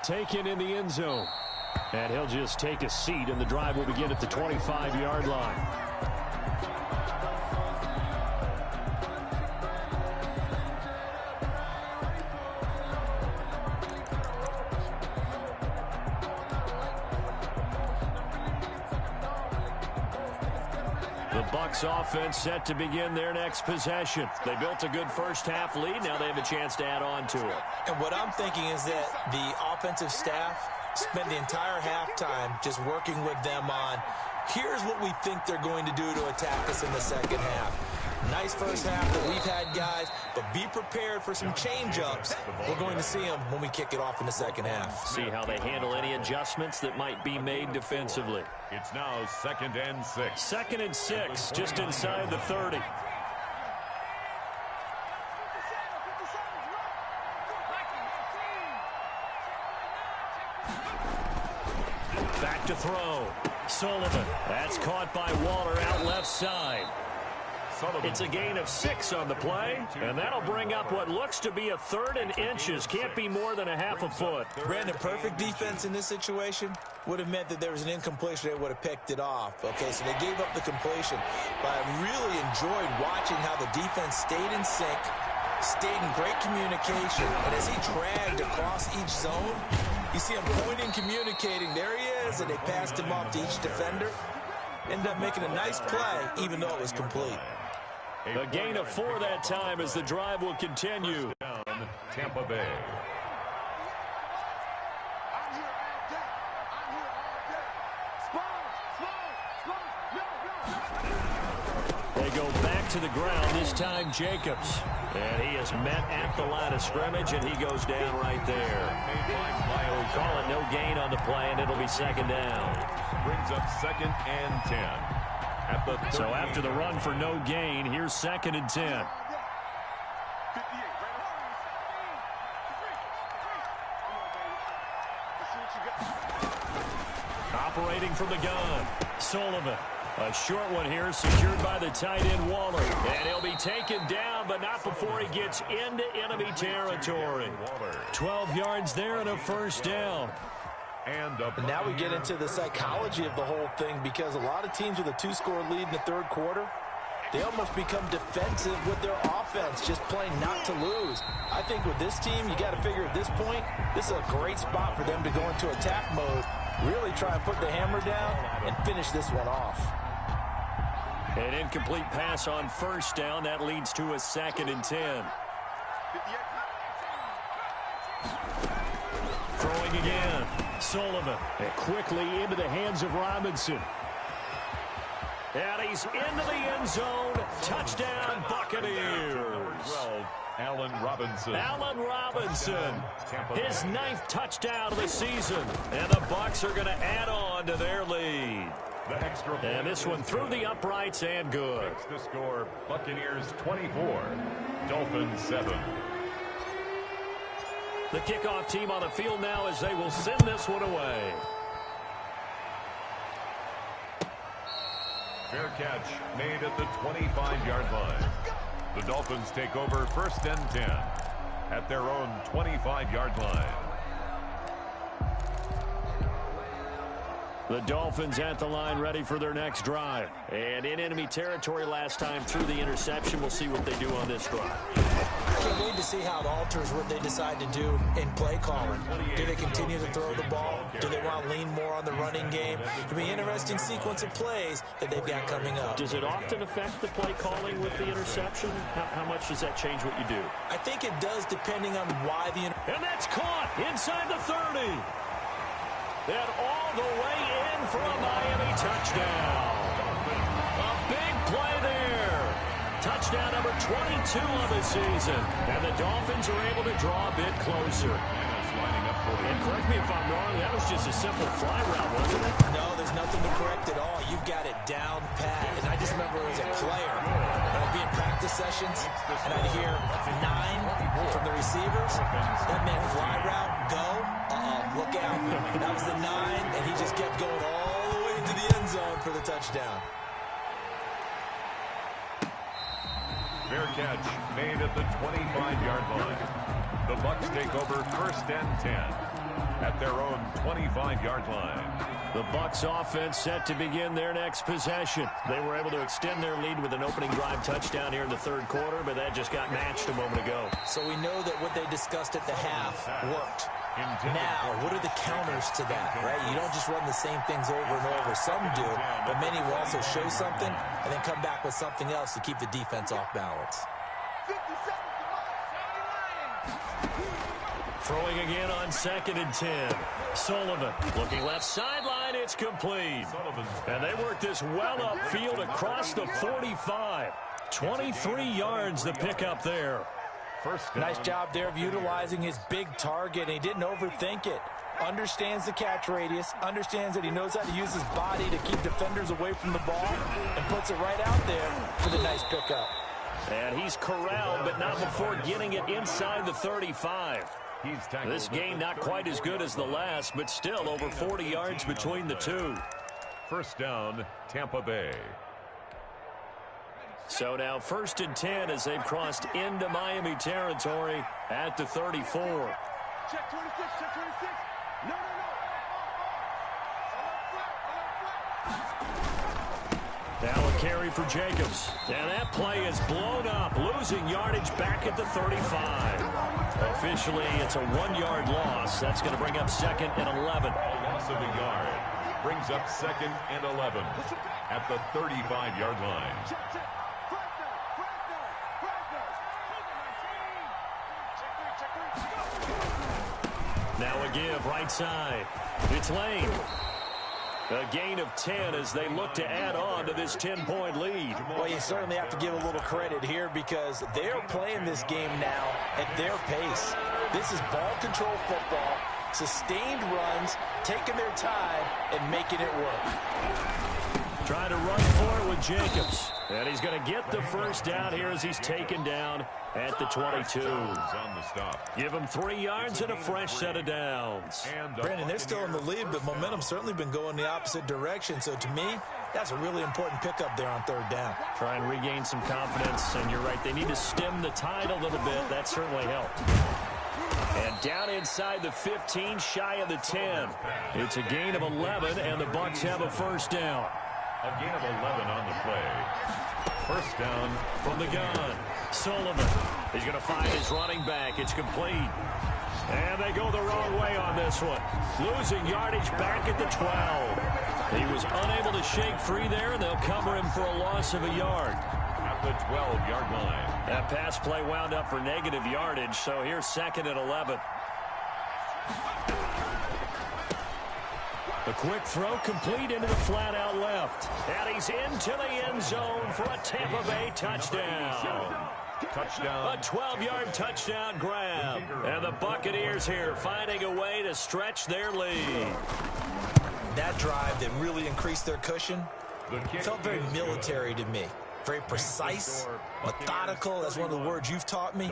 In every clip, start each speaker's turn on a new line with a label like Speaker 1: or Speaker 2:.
Speaker 1: Taken in the end zone. And he'll just take a seat, and the drive will begin at the 25-yard line. Bucs offense set to begin their next possession. They built a good first-half lead. Now they have a chance to add on to it.
Speaker 2: And what I'm thinking is that the offensive staff spent the entire halftime just working with them on, here's what we think they're going to do to attack us in the second half. Nice first half that we've had, guys, but be prepared for some change-ups. We're going to see them when we kick it off in the second half.
Speaker 1: See how they handle any adjustments that might be made defensively.
Speaker 3: It's now 2nd and 6.
Speaker 1: 2nd and 6, just inside the 30. Back to throw. Sullivan. That's caught by Waller out left side. It's a gain of 6 on the play, and that'll bring up what looks to be a 3rd and inches. Can't be more than a half a foot.
Speaker 2: Brandon, perfect defense in this situation would have meant that there was an incompletion. They would have picked it off. Okay, so they gave up the completion. But I really enjoyed watching how the defense stayed in sync, stayed in great communication, and as he dragged across each zone, you see him pointing, communicating. There he is, and they passed him off to each defender. Ended up making a nice play, even though it was complete.
Speaker 1: A gain of 4 that time as the drive will continue.
Speaker 3: Down, Tampa Bay.
Speaker 1: They go back to the ground, this time Jacobs. And he is met at the line of scrimmage, and he goes down right there. Call it no gain on the play, and it'll be 2nd down.
Speaker 3: Brings up 2nd and 10.
Speaker 1: So after the run for no gain, here's 2nd and 10. Operating from the gun, Sullivan. A short one here, secured by the tight end Waller. And he'll be taken down, but not before he gets into enemy territory. 12 yards there and a 1st down.
Speaker 2: And now we get into the psychology of the whole thing, because a lot of teams with a 2-score lead in the 3rd quarter, they almost become defensive with their offense, just playing not to lose. I think with this team, you got to figure at this point, this is a great spot for them to go into attack mode, really try and put the hammer down and finish this one off.
Speaker 1: An incomplete pass on 1st down. That leads to a 2nd and 10. Throwing again. Sullivan. And quickly into the hands of Robinson. And he's into the end zone. Touchdown, Buccaneers.
Speaker 3: 12, Allen Robinson.
Speaker 1: Allen Robinson. His 9th touchdown of the season. And the Bucs are going to add on to their lead. And this one through the uprights and good.
Speaker 3: The score, Buccaneers 24, Dolphins 7.
Speaker 1: The kickoff team on the field now as they will send this one away.
Speaker 3: Fair catch made at the 25-yard line. The Dolphins take over 1st and 10 at their own 25-yard line.
Speaker 1: The Dolphins at the line, ready for their next drive. And in enemy territory last time through the interception. We'll see what they do on this drive.
Speaker 2: I can't wait to see how it alters what they decide to do in play calling. Do they continue to throw the ball? Do they want to lean more on the running game? It'll be an interesting sequence of plays that they've got coming up.
Speaker 1: Does it often affect the play calling with the interception? How much does that change what you do?
Speaker 2: I think it does, depending on why the...
Speaker 1: And that's caught inside the 30. And all the way in for a Miami touchdown. A big play there. Touchdown number 22 of the season. And the Dolphins are able to draw a bit closer. And correct me if I'm wrong, that was just a simple fly route, wasn't it?
Speaker 2: No, there's nothing to correct at all. You've got it down pat. And I just remember as a player, when I'd be in practice sessions, and I'd hear 9 from the receivers. That meant fly route, go. Look out. That was the 9, and he just kept going all the way into the end zone for the touchdown.
Speaker 3: Fair catch made at the 25-yard line. The Bucs take over 1st and 10. at their own 25-yard line.
Speaker 1: The Bucs offense set to begin their next possession. They were able to extend their lead with an opening drive touchdown here in the third quarter, but that just got matched a moment ago.
Speaker 2: So we know that what they discussed at the half worked. Now, what are the counters to that, right? You don't just run the same things over and over. Some do, but many will also show something and then come back with something else to keep the defense off balance.
Speaker 1: Throwing again on 2nd and 10. Sullivan looking left sideline. It's complete. And they work this well upfield across the 45. 23 yards to pick up there.
Speaker 2: Nice job there of utilizing his big target. He didn't overthink it. Understands the catch radius. Understands that he knows how to use his body to keep defenders away from the ball. And puts it right out there for the nice pickup.
Speaker 1: And he's corralled, but not before getting it inside the 35. This game not quite as good as the last, but still over 40 yards between the two.
Speaker 3: First down, Tampa Bay.
Speaker 1: So now 1st and 10 as they've crossed into Miami territory at the 34.
Speaker 4: Check 26, check 26. No.
Speaker 1: Now a carry for Jacobs. And that play is blown up, losing yardage back at the 35. Officially, it's a 1-yard loss. That's going to bring up 2nd and 11.
Speaker 3: A loss of a yard brings up 2nd and 11 at the 35-yard line.
Speaker 1: Now a give right side. It's Lane. A gain of 10 as they look to add on to this 10-point lead.
Speaker 2: Well, you certainly have to give a little credit here because they're playing this game now at their pace. This is ball control football, sustained runs, taking their time, and making it work.
Speaker 1: Trying to run for it with Jacobs. And he's going to get the first down here as he's taken down at the 22. Give him 3 yards and a fresh set of downs.
Speaker 2: Brandon, they're still in the lead, but momentum's certainly been going the opposite direction. So to me, that's a really important pickup there on 3rd down.
Speaker 1: Try and regain some confidence, and you're right, they need to stem the tide a little bit. That certainly helped. And down inside the 15, shy of the 10. It's a gain of 11, and the Bucs have a first down.
Speaker 3: A gain of 11 on the play. First down
Speaker 1: from the gun. Sullivan. He's going to find his running back. It's complete. And they go the wrong way on this one. Losing yardage back at the 12. He was unable to shake free there, and they'll cover him for a loss of a yard.
Speaker 3: At the 12-yard line.
Speaker 1: That pass play wound up for negative yardage, so here's 2nd and 11. A quick throw complete into the flat out left. And he's into the end zone for a Tampa Bay touchdown.
Speaker 3: Touchdown.
Speaker 1: A 12-yard touchdown grab. And the Buccaneers here finding a way to stretch their lead.
Speaker 2: That drive that really increased their cushion felt very military to me. Very precise, methodical. That's one of the words you've taught me.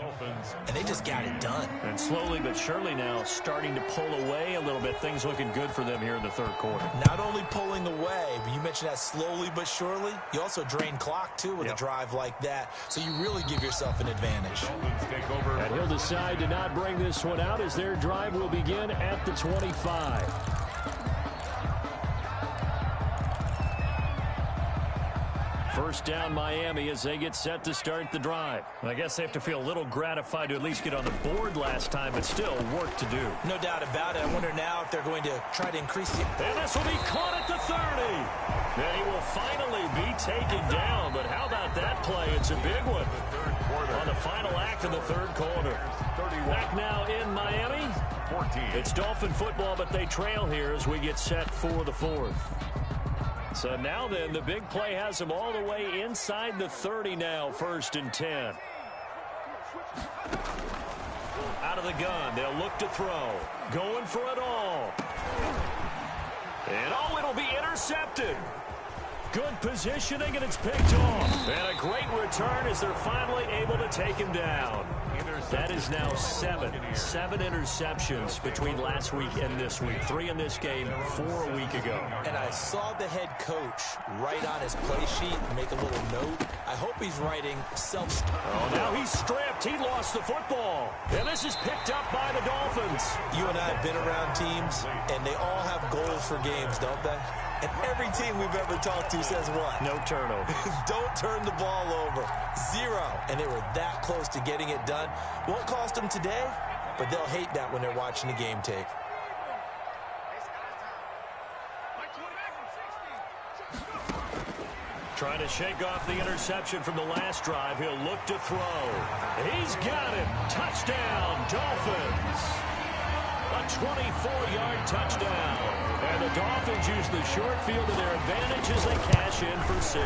Speaker 2: And they just got it done.
Speaker 1: And slowly but surely now starting to pull away a little bit. Things looking good for them here in the 3rd quarter.
Speaker 2: Not only pulling away, but you mentioned that slowly but surely. You also drain clock, too, with a drive like that. So you really give yourself an advantage.
Speaker 3: Take over.
Speaker 1: And he'll decide to not bring this one out as their drive will begin at the 25. First down Miami as they get set to start the drive. I guess they have to feel a little gratified to at least get on the board last time, but still work to do.
Speaker 2: No doubt about it. I wonder now if they're going to try to increase the...
Speaker 1: And this will be caught at the 30. And he will finally be taken down, but how about that play? It's a big one on the final act of the 3rd quarter. Back now in Miami.
Speaker 3: 14.
Speaker 1: It's Dolphin football, but they trail here as we get set for the 4th. So now then, the big play has them all the way inside the 30 now, 1st and 10. Out of the gun, they'll look to throw. Going for it all. And oh, it'll be intercepted. Good positioning, and it's picked off. And a great return as they're finally able to take him down. That is now seven interceptions between last week and this week. 3 in this game, 4 a week ago.
Speaker 2: And I saw the head coach write on his play sheet and make a little note. I hope he's writing
Speaker 1: Oh, now he's stripped. He lost the football. And this is picked up by the Dolphins.
Speaker 2: You and I have been around teams, and they all have goals for games, don't they? And every team we've ever talked to says what?
Speaker 1: No turnovers.
Speaker 2: Don't turn the ball over. 0. And they were that close to getting it done. Won't cost them today, but they'll hate that when they're watching the game tape.
Speaker 1: Trying to shake off the interception from the last drive. He'll look to throw. He's got it. Touchdown, Dolphins. A 24-yard touchdown. And the Dolphins use the short field to their advantage as they cash in for 6.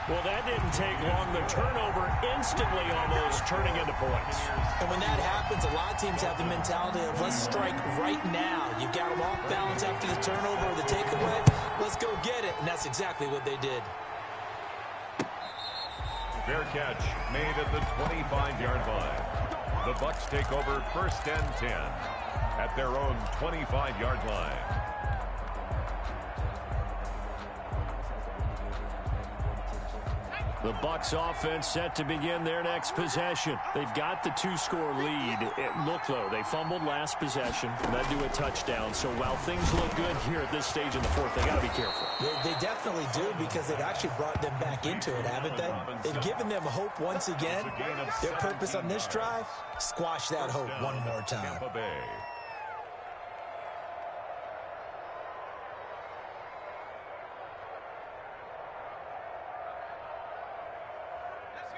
Speaker 1: Well, that didn't take long. The turnover instantly almost turning into points.
Speaker 2: And when that happens, a lot of teams have the mentality of let's strike right now. You've got them off balance after the turnover or the takeaway. Let's go get it. And that's exactly what they did.
Speaker 3: Fair catch made at the 25-yard line. The Bucs take over 1st and 10 at their own 25-yard line.
Speaker 1: The Bucs offense set to begin their next possession. They've got the 2-score lead. Look, though, they fumbled last possession, led to a touchdown. So while things look good here at this stage in the 4th, they got to be careful.
Speaker 2: They definitely do, because they've actually brought them back into it, haven't they? They've given them hope once again. Their purpose on this drive, squash that hope one more time.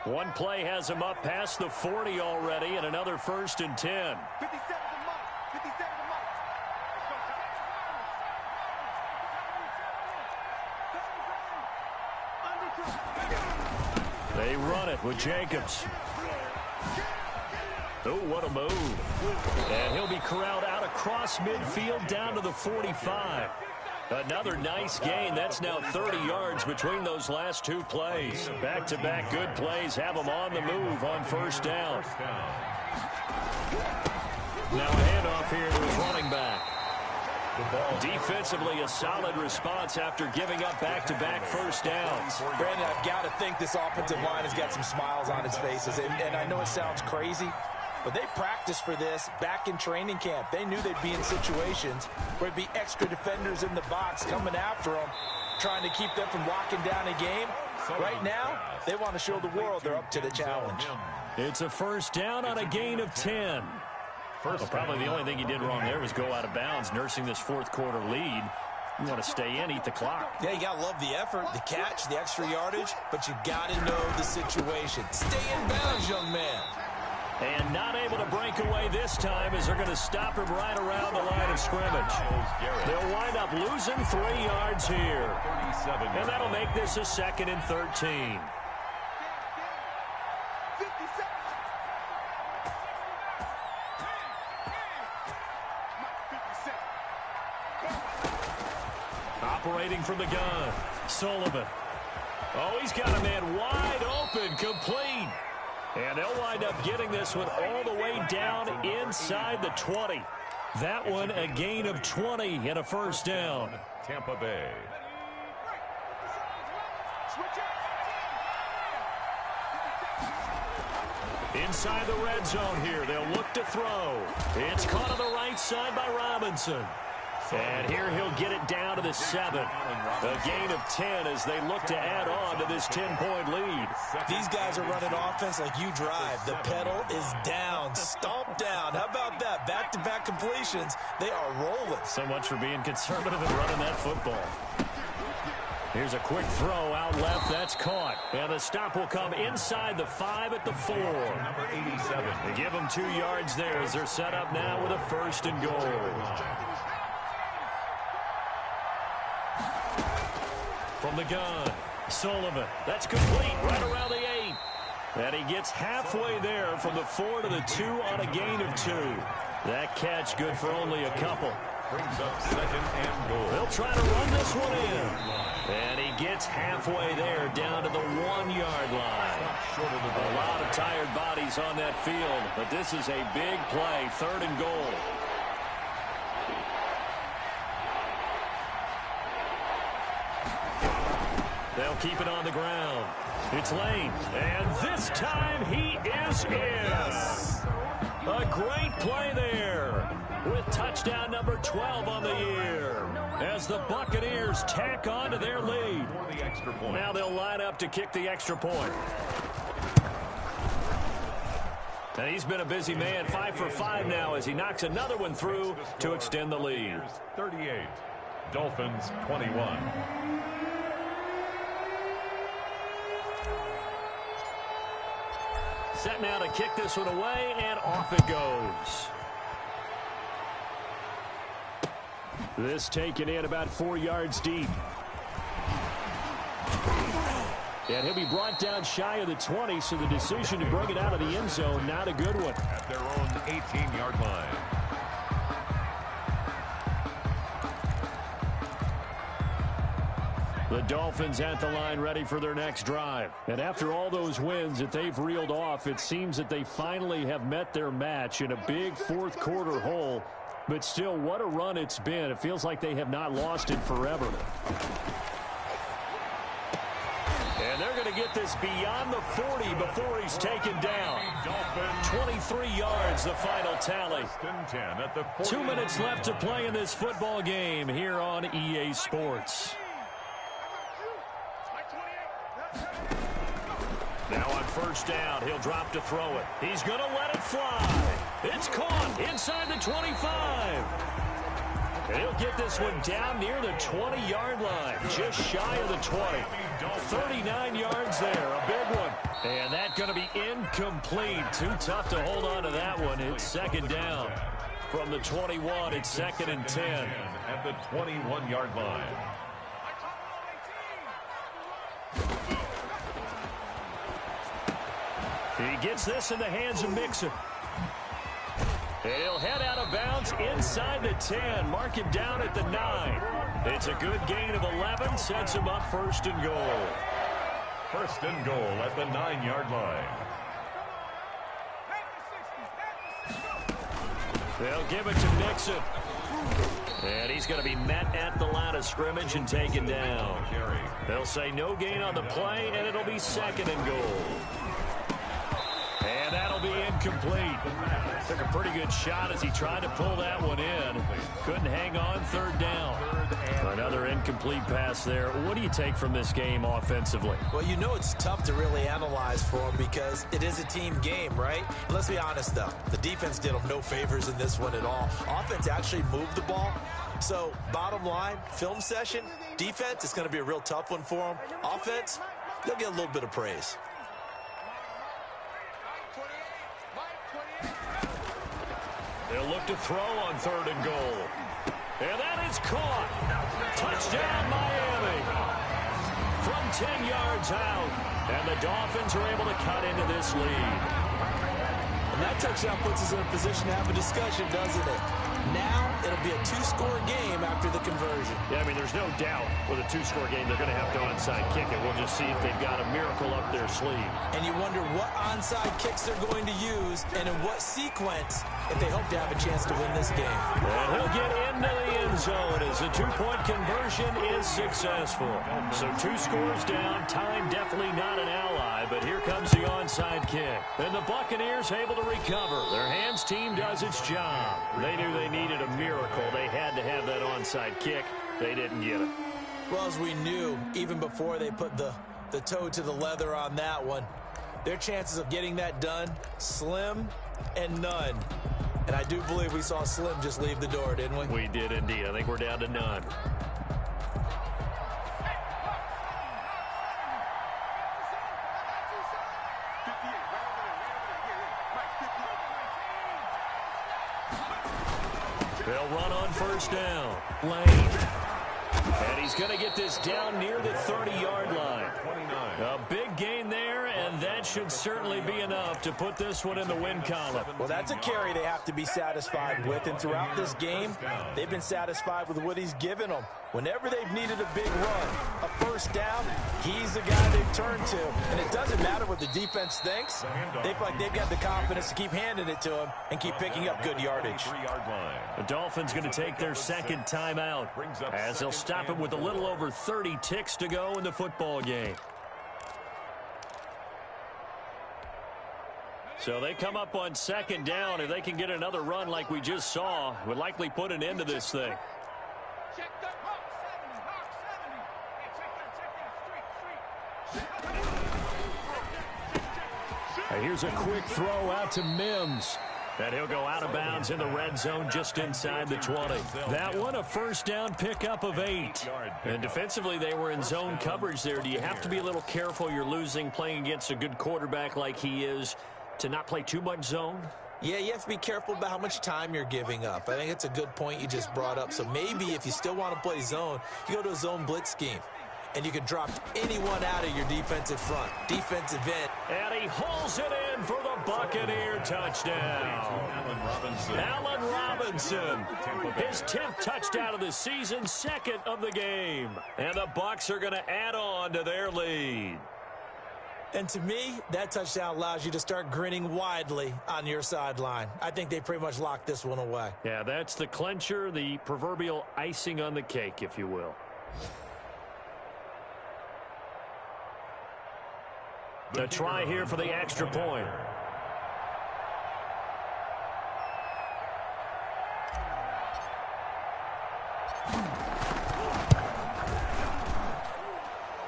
Speaker 1: One play has him up past the 40 already, and another 1st and 10.
Speaker 4: 57 to mark. 57 to mark.
Speaker 1: They run it with Jacobs. Oh, what a move. And he'll be corralled out across midfield down to the 45. Another nice gain. That's now 30 yards between those last 2 plays. Back-to-back good plays have them on the move on 1st down. Now a handoff here to his running back. Defensively, a solid response after giving up back-to-back 1st downs.
Speaker 2: Brandon, I've got to think this offensive line has got some smiles on its faces. And I know it sounds crazy, but they practiced for this back in training camp. They knew they'd be in situations where it'd be extra defenders in the box coming after them, trying to keep them from locking down a game. Right now, they want to show the world they're up to the challenge.
Speaker 1: It's a 1st down on a gain of 10. Well, probably the only thing he did wrong there was go out of bounds, nursing this 4th quarter lead. You want to stay in, eat the clock.
Speaker 2: Yeah, you got to love the effort, the catch, the extra yardage, but you got to know the situation. Stay in bounds, young man.
Speaker 1: And not able to break away this time as they're going to stop him right around the line of scrimmage. They'll wind up losing 3 yards here. And that'll make this a 2nd and 13. Operating from the gun, Sullivan. Oh, he's got a man wide open, complete. And they'll wind up getting this one all the way down inside the 20. That one a gain of 20 and a 1st down.
Speaker 3: Tampa Bay.
Speaker 1: Inside the red zone here, they'll look to throw. It's caught on the right side by Robinson. And here he'll get it down to the 7. A gain of 10 as they look to add on to this 10-point lead.
Speaker 2: These guys are running offense like you drive. The pedal is down, stomped down. How about that? Back-to-back completions. They are rolling.
Speaker 1: So much for being conservative and running that football. Here's a quick throw out left. That's caught. And the stop will come inside the 5 at the 4.
Speaker 3: Number 87.
Speaker 1: They give them 2 yards there as they're set up now with a 1st and goal. From the gun, Sullivan. That's complete right around the 8. And he gets halfway there from the 4 to the 2 on a gain of 2. That catch good for only a couple.
Speaker 3: Brings up 2nd and goal.
Speaker 1: They'll try to run this one in. And he gets halfway there, down to the 1-yard line. A lot of tired bodies on that field, but this is a big play, 3rd and goal. They'll keep it on the ground. It's Lane, and this time he is in. A great play there with touchdown number 12 on the year as the Buccaneers tack on to their lead. Now they'll line up to kick the extra point. And he's been a busy man, 5 for 5 now as he knocks another one through to extend the lead.
Speaker 3: 38, Dolphins 21.
Speaker 1: Set now to kick this one away, and off it goes. This taken in about 4 yards deep. And he'll be brought down shy of the 20, so the decision to bring it out of the end zone, not a good one.
Speaker 3: At their own 18-yard line.
Speaker 1: The Dolphins at the line ready for their next drive. And after all those wins that they've reeled off, it seems that they finally have met their match in a big fourth-quarter hole. But still, what a run it's been. It feels like they have not lost it forever. And they're going to get this beyond the 40 before he's taken down. 23 yards, the final tally. 2 minutes left to play in this football game here on EA Sports. Now on first down, he'll drop to throw it. He's going to let it fly. It's caught inside the 25. And he'll get this one down near the 20-yard line, just shy of the 20. 39 yards there, a big one. And that's going to be incomplete. Too tough to hold on to that one. It's second down. From the 21, it's 2nd and 10.
Speaker 3: At the 21-yard line.
Speaker 1: He gets this in the hands of Mixon. He'll head out of bounds inside the 10. Mark him down at the 9. It's a good gain of 11. Sets him up 1st and goal.
Speaker 3: 1st and goal at the 9-yard line.
Speaker 1: They'll give it to Mixon. And he's going to be met at the line of scrimmage and taken down. They'll say no gain on the play, and it'll be 2nd and goal. And that'll be incomplete. Took a pretty good shot as he tried to pull that one in. Couldn't hang on, 3rd down. Another incomplete pass there. What do you take from this game offensively?
Speaker 2: Well, you know it's tough to really analyze for them because it is a team game, right? Let's be honest, though. The defense did them no favors in this one at all. Offense actually moved the ball. So, bottom line, film session, defense, it's going to be a real tough one for them. Offense, they'll get a little bit of praise.
Speaker 1: They'll look to throw on 3rd and goal. And that is caught. Touchdown, Miami. From 10 yards out. And the Dolphins are able to cut into this lead.
Speaker 2: And that touchdown puts us in a position to have a discussion, doesn't it? Now, it'll be a 2-score game after the conversion.
Speaker 1: Yeah, I mean, there's no doubt with a 2-score game, they're going to have to onside kick it. We'll just see if they've got a miracle up their sleeve.
Speaker 2: And you wonder what onside kicks they're going to use and in what sequence if they hope to have a chance to win this game.
Speaker 1: And he'll get into the end zone as the 2-point conversion is successful. So 2 scores down, time definitely not an ally, but here comes the onside kick. And the Buccaneers able to recover. Their hands team does its job. They knew they needed a miracle. They had to have that onside kick. They didn't get it.
Speaker 2: Well, as we knew, even before they put the toe to the leather on that one, their chances of getting that done, slim and none. And I do believe we saw Slim just leave the door, didn't we?
Speaker 1: We did indeed. I think we're down to none. They'll run on first down. Lane. And he's going to get this down near the 30-yard line. A big gain there, and that that should certainly be enough to put this one in the win column.
Speaker 2: Well, that's a carry they have to be satisfied with, and throughout this game, they've been satisfied with what he's given them. Whenever they've needed a big run, a first down, he's the guy they've turned to. And it doesn't matter what the defense thinks. They feel like they've got the confidence to keep handing it to him and keep picking up good yardage.
Speaker 1: The Dolphins going to take their second timeout as they'll stop it with a little over 30 ticks to go in the football game. So they come up on second down. If they can get another run like we just saw, it would likely put an end to this thing. And here's a quick throw out to Mims. And he'll go out of bounds in the red zone just inside the 20. That one, a first down pickup of 8. And defensively, they were in zone coverage there. Do you have to be a little careful? You're losing playing against a good quarterback like he is to not play too much zone?
Speaker 2: Yeah, you have to be careful about how much time you're giving up. I think it's a good point you just brought up. So maybe if you still want to play zone, you go to a zone blitz scheme. And you can drop anyone out of your defensive front, defensive end.
Speaker 1: And he hauls it in for the Buccaneer touchdown. Allen Robinson, his 10th touchdown of the season, second of the game. And the Bucs are going to add on to their lead.
Speaker 2: And to me, that touchdown allows you to start grinning widely on your sideline. I think they pretty much locked this one away.
Speaker 1: Yeah, that's the clincher, the proverbial icing on the cake, if you will. A try here for the extra point.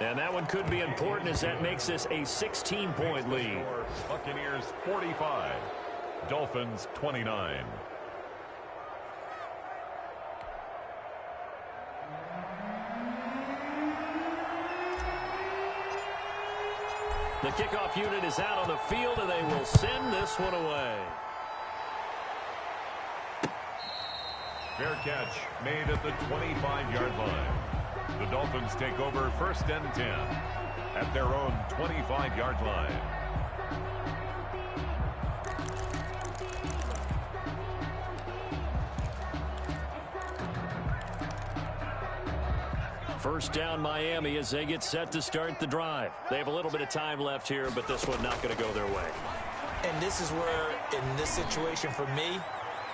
Speaker 1: And that one could be important as that makes this a 16-point lead.
Speaker 3: Buccaneers 45, Dolphins 29.
Speaker 1: The kickoff unit is out on the field, and they will send this one away.
Speaker 3: Fair catch made at the 25-yard line. The Dolphins take over first and 10 at their own 25-yard line.
Speaker 1: First down Miami as they get set to start the drive. They have a little bit of time left here, but this one not going to go their way.
Speaker 2: And this is where, in this situation for me,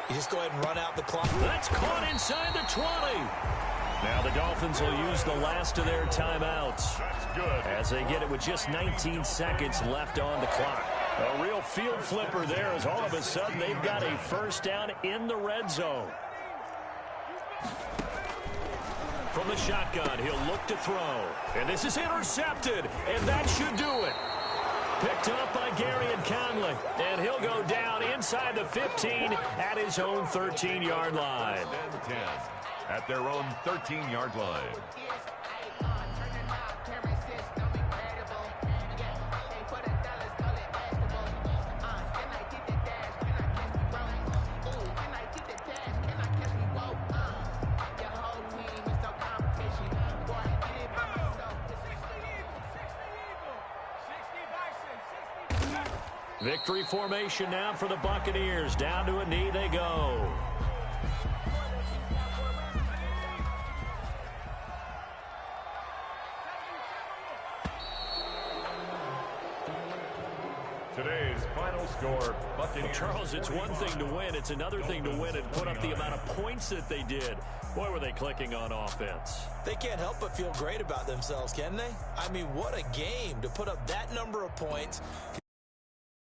Speaker 2: you just go ahead and run out the clock.
Speaker 1: That's caught inside the 20. Now the Dolphins will use the last of their timeouts.
Speaker 3: That's good.
Speaker 1: As they get it with just 19 seconds left on the clock. A real field flipper there as all of a sudden they've got a first down in the red zone. From the shotgun, he'll look to throw. And this is intercepted, and that should do it. Picked up by Gary and Conley. And he'll go down inside the 15 at his own 13-yard line.
Speaker 3: 10 at their own 13-yard line.
Speaker 1: Victory formation now for the Buccaneers. Down to a knee they go.
Speaker 3: Today's final score, Buccaneers.
Speaker 1: Well, Charles, it's one thing to win. It's another thing to win and put up the amount of points that they did. Boy, were they clicking on offense.
Speaker 2: They can't help but feel great about themselves, can they? I mean, what a game to put up that number of points.